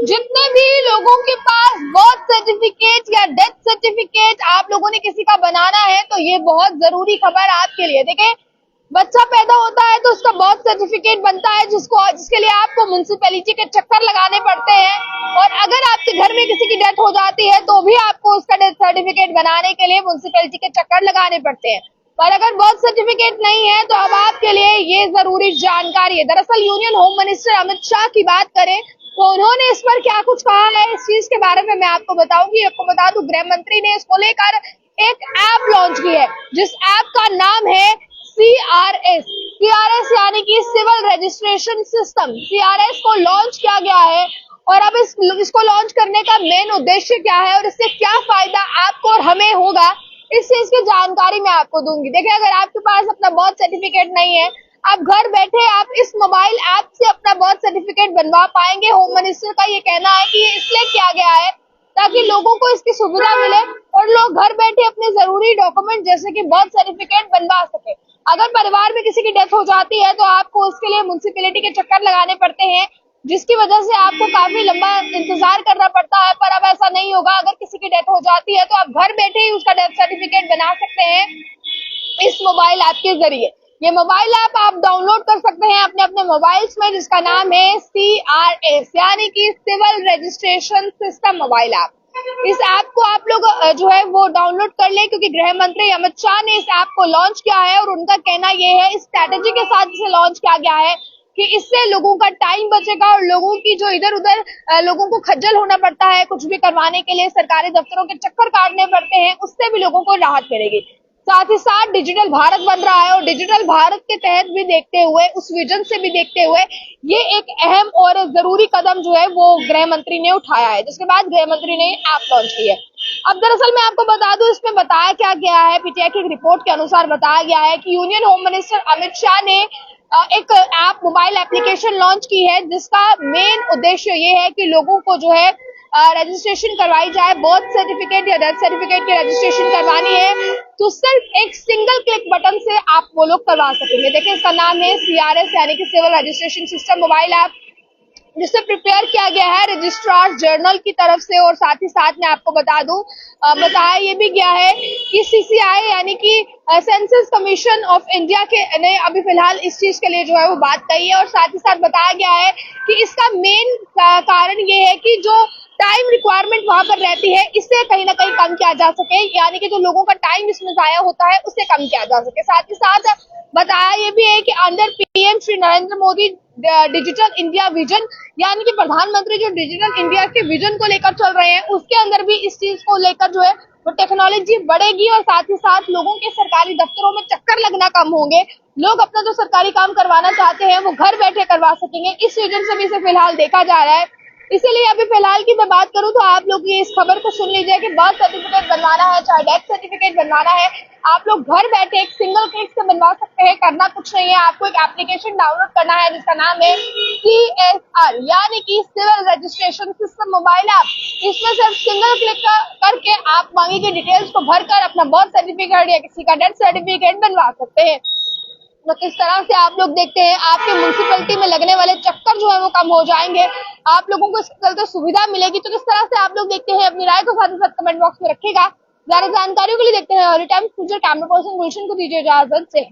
जितने भी लोगों के पास बर्थ सर्टिफिकेट या डेथ सर्टिफिकेट आप लोगों ने किसी का बनाना है तो ये बहुत जरूरी खबर आपके लिए। देखिए, बच्चा पैदा होता है तो उसका बर्थ सर्टिफिकेट बनता है जिसके लिए आपको म्युनिसिपैलिटी के चक्कर लगाने पड़ते हैं। और अगर आपके घर में किसी की डेथ हो जाती है तो भी आपको उसका डेथ सर्टिफिकेट बनाने के लिए म्युनिसिपैलिटी के चक्कर लगाने पड़ते हैं। पर अगर बर्थ सर्टिफिकेट नहीं है तो अब आपके लिए ये जरूरी जानकारी है। दरअसल union home minister Amit Shah की बात करें तो उन्होंने इस पर क्या कुछ कहा है, इस चीज के बारे में मैं आपको बताऊंगी। आपको बता दूं, गृह मंत्री ने इसको लेकर एक ऐप लॉन्च की है जिस ऐप का नाम है CRS। CRS यानी कि सिविल रजिस्ट्रेशन सिस्टम। CRS को लॉन्च किया गया है और अब इसको लॉन्च करने का मेन उद्देश्य क्या है और इससे क्या फायदा आपको और हमें होगा, इस चीज की जानकारी मैं आपको दूंगी। देखिए, अगर आपके पास अपना बर्थ सर्टिफिकेट नहीं है, आप घर बैठे आप इस मोबाइल ऐप से अपना बर्थ सर्टिफिकेट बनवा पाएंगे। होम मिनिस्टर का ये कहना है कि ये इसलिए किया गया है ताकि लोगों को इसकी सुविधा मिले और लोग घर बैठे अपने जरूरी डॉक्यूमेंट जैसे कि बर्थ सर्टिफिकेट बनवा सके। अगर परिवार में किसी की डेथ हो जाती है तो आपको उसके लिए म्युनिसिपैलिटी के चक्कर लगाने पड़ते हैं, जिसकी वजह से आपको काफी लंबा इंतजार करना पड़ता है। पर अब ऐसा नहीं होगा। अगर किसी की डेथ हो जाती है तो आप घर बैठे ही उसका डेथ सर्टिफिकेट बना सकते हैं इस मोबाइल ऐप के जरिए। ये मोबाइल ऐप आप डाउनलोड कर सकते हैं अपने अपने मोबाइल्स में, जिसका नाम है CRS यानी कि civil registration system mobile app. इस ऐप को आप लोग जो है वो डाउनलोड कर ले, क्योंकि गृह मंत्री अमित शाह ने इस ऐप को लॉन्च किया है और उनका कहना ये है, इस स्ट्रैटेजी के साथ इसे लॉन्च किया गया है कि इससे लोगों का टाइम बचेगा और लोगों की जो इधर उधर लोगों को खज्जल होना पड़ता है कुछ भी करवाने के लिए, सरकारी दफ्तरों के चक्कर काटने पड़ते हैं, उससे भी लोगों को राहत मिलेगी। साथ ही साथ डिजिटल भारत बन रहा है और डिजिटल भारत के तहत भी देखते हुए, उस विजन से भी देखते हुए ये एक अहम और जरूरी कदम जो है वो गृह मंत्री ने उठाया है, जिसके बाद गृह मंत्री ने ऐप लॉन्च की है। अब दरअसल मैं आपको बता दूं, इसमें बताया क्या गया है, पीटीआई की रिपोर्ट के अनुसार बताया गया है कि union home minister Amit Shah ने एक ऐप मोबाइल एप्लीकेशन लॉन्च की है जिसका मेन उद्देश्य ये है कि लोगों को जो है रजिस्ट्रेशन करवाई जाए। बर्थ सर्टिफिकेट या डेथ सर्टिफिकेट की रजिस्ट्रेशन करवानी है तो सिर्फ एक सिंगल क्लिक बटन से आप वो लोग करवा सकेंगे। देखिए, इसका नाम है CRS यानी कि civil registration system mobile app, जिसे प्रिपेयर किया गया है रजिस्ट्रार जनरल की तरफ से। और साथ ही साथ मैं आपको बता दूं, बताया ये भी गया है कि CCI यानी कि सेंसस कमीशन ऑफ इंडिया के ने अभी फिलहाल इस चीज के लिए जो है वो बात कही है। और साथ ही साथ बताया गया है कि इसका मेन कारण ये है कि जो टाइम रिक्वायरमेंट वहां पर रहती है, इससे कहीं ना कहीं कम किया जा सके, यानी कि जो लोगों का टाइम इसमें जाया होता है उसे कम किया जा सके। साथ ही साथ बताया ये भी है कि under PM Shri Narendra Modi digital India vision, यानी कि प्रधानमंत्री जो डिजिटल इंडिया के विजन को लेकर चल रहे हैं, उसके अंदर भी इस चीज को लेकर जो है वो टेक्नोलॉजी बढ़ेगी और साथ ही साथ लोगों के सरकारी दफ्तरों में चक्कर लगना कम होंगे। लोग अपना जो सरकारी काम करवाना चाहते हैं वो घर बैठे करवा सकेंगे। इस विजन से भी इसे फिलहाल देखा जा रहा है। इसीलिए अभी फिलहाल की मैं बात करूं तो आप लोग ये इस खबर को सुन लीजिए कि बर्थ सर्टिफिकेट बनवाना है, चाहे डेथ सर्टिफिकेट बनवाना है, आप लोग घर बैठे एक सिंगल क्लिक से बनवा सकते हैं। करना कुछ नहीं है, आपको एक एप्लीकेशन डाउनलोड करना है जिसका नाम है CSR यानी कि civil registration system mobile app. इसमें सिर्फ सिंगल क्लिक करके आप मांगी की डिटेल्स को भरकर अपना बर्थ सर्टिफिकेट या किसी का डेथ सर्टिफिकेट बनवा सकते हैं। तो किस तरह से आप लोग देखते हैं, आपके म्युनिसिपैलिटी में लगने वाले चक्कर जो है वो कम हो जाएंगे, आप लोगों को इसके चलते सुविधा मिलेगी। तो किस तरह से आप लोग देखते हैं, अपनी राय को साथ ही साथ कमेंट बॉक्स में रखिएगा। ज्यादा जानकारियों के लिए देखते हैं टाइम्स फ्यूचर कैमरा पर्सन गुलशन को दीजिए इजाजत से।